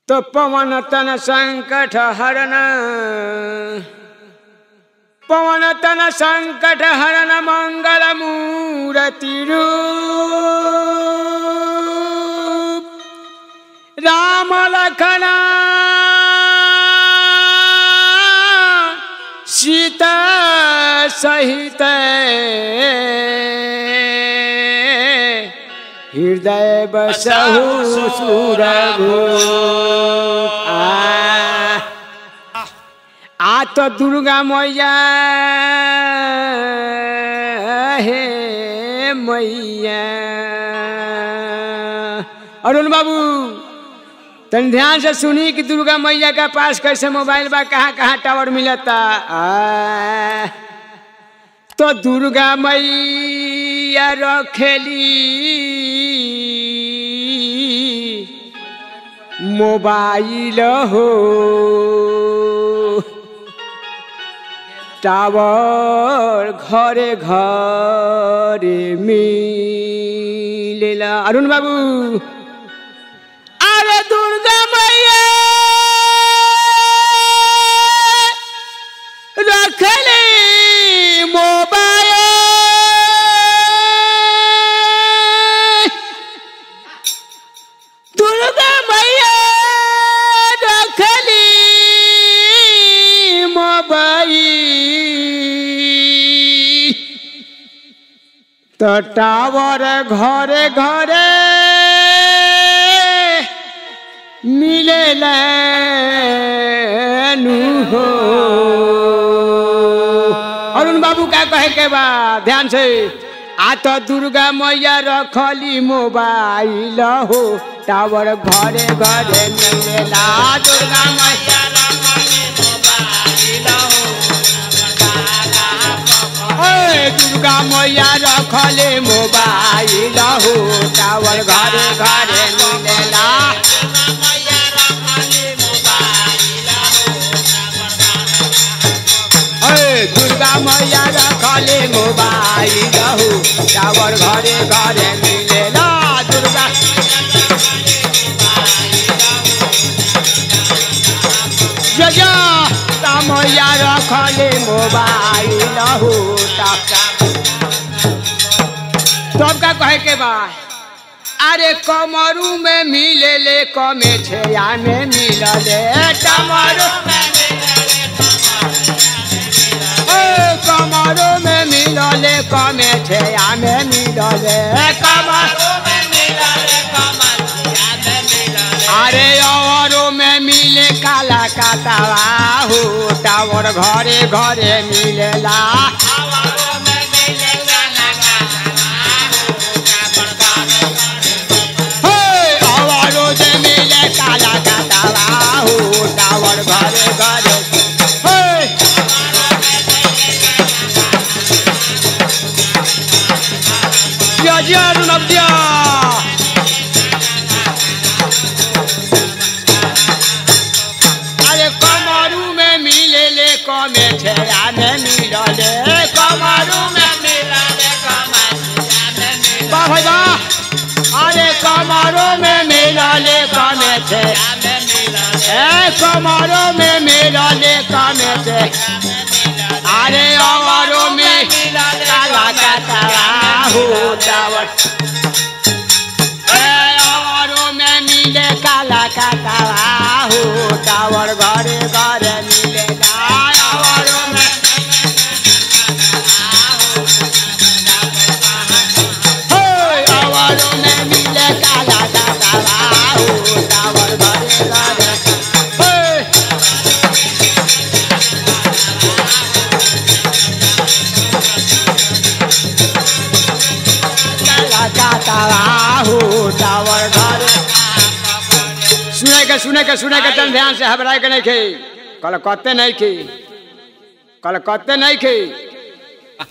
तो पवन तन संकट हरन, पवन तन संकट हरन मंगल मूर्ति रूप राम लखन सीता सहित हृदय बसहु सुरभूप। आ तो दुर्गा मैया हे मैया। अरुण बाबू तन ध्यान से सुनी कि दुर्गा मैया का पास कैसे मोबाइल बा, कहाँ कहाँ टावर मिलता। तो दुर्गा मैया रखेली मोबाइल हो, टावर घरे घरे मिलेला। अरुण बाबू अरे दुर्गा मैया रखले मोबाइल, दुर्गा मैया रखली मोबाइल। तो टावर घरे घरे मिलेला नु हो। अरुण बाबू का कहे के बा ध्यान से। आ तो दुर्गा मैया रखली मोबाइल हो, टावर घरे घरे मिलेला। दुर्गा मैया रखली मोबाइल हो, दुर्गा मैया रखले मोबाइल हो, टावर घरे घरे मिलेला। दुर्गा मैया रखले मोबाइल हो, टावर घरे घरे मिलेला। दुर्गा जया मैया रखले मोबाइल हो। तब का कहे के बा अरे कमरू में मिलेले कमे छेया में मिलले कमरू कमरो में मिलले कमे छेया में मिलले कमरो में मिलले अरे औरों में मिले काला कातावा हो, टावर घरे घरे मिलेला। औरों में मिले काला कातावा हो, टावर घरे घरे। अरे कमरू में मिलेले कमे छेया में मिलले कमरू में मिलले बाबा। अरे कमरू में मिलले कमे छेया में मिलले कमरू में मिलले कमे छे। अरे औरों में काला कातावा हो, टावर औरों में मिले काला कातावा हो, टावर घरे घरे मिलेला। औरों में औरों में मिले काला कातावा हो, टावर घरे घरे। सुने के तन ध्यान से हबराए के नहीं खे कलकत्ते नहीं खे कलकत्ते नहीं खे।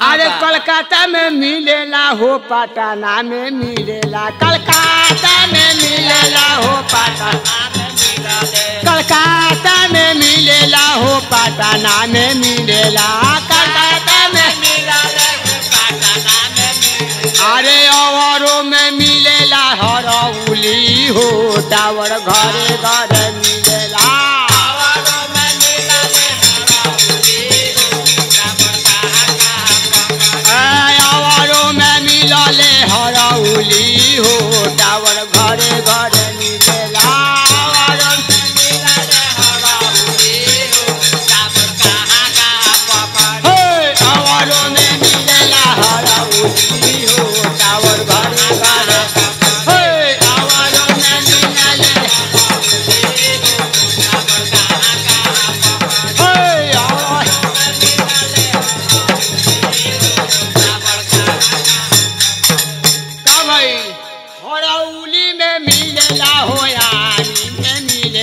अरे कलकत्ता में मिलेला हो, पटना में मिलेला। कलकत्ता में मिलेला हो, पटना में मिलेला। कलकत्ता में मिलेला हो, पटना में मिलेला। कलकत्ता में मिलेला पटना में मिलेला। अरे औरों में मिलेला हरौली हो, टावर घरे घरे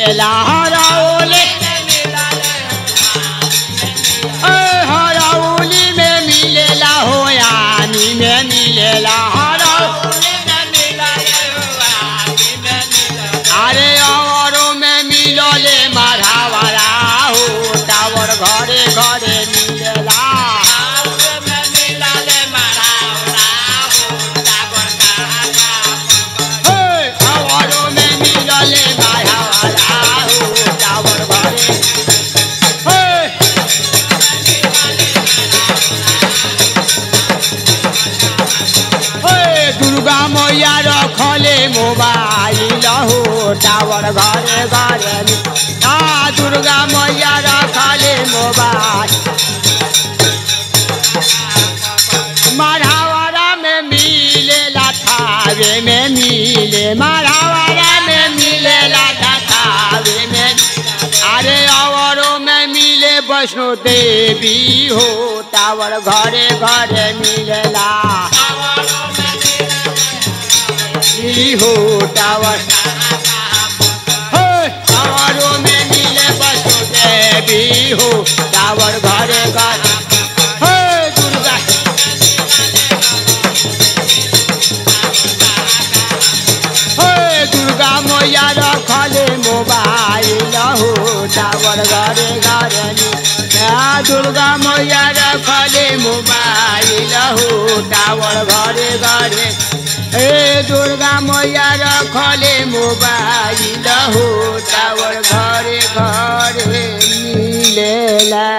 मिलेला हरौली हरौली में मिलेला हो यानी में मिलेला हरौली अरे औरों में मिलोले मढ़ावाला हो टावर घरे घरे मिलेला औरों में मिलोले मढ़ावाला हो टावर घरे दुर्गा मैया रखले मोबाइल हो टावर घरे घरे दुर्गा मैया रखले मोबाइल मढ़ावाड़ा में मिलेला थावे में मिले मढ़ावाड़ा में मिलेला थावे में अरे औरों में मिले वैष्णो देवी हो टावर घरे घरे मिलेला हो टावर औरों में मिले वैष्णो देवी हो टावर घरे घरे दुर्गा दुर्गा मैया रखले मोबाइल हो टावर घरे घरे दुर्गा मैया रखले मोबाइल हो टावर घरे घरे दुर्गा मैया रखले मोबाइल हो टावर घरे घरे मिलेला।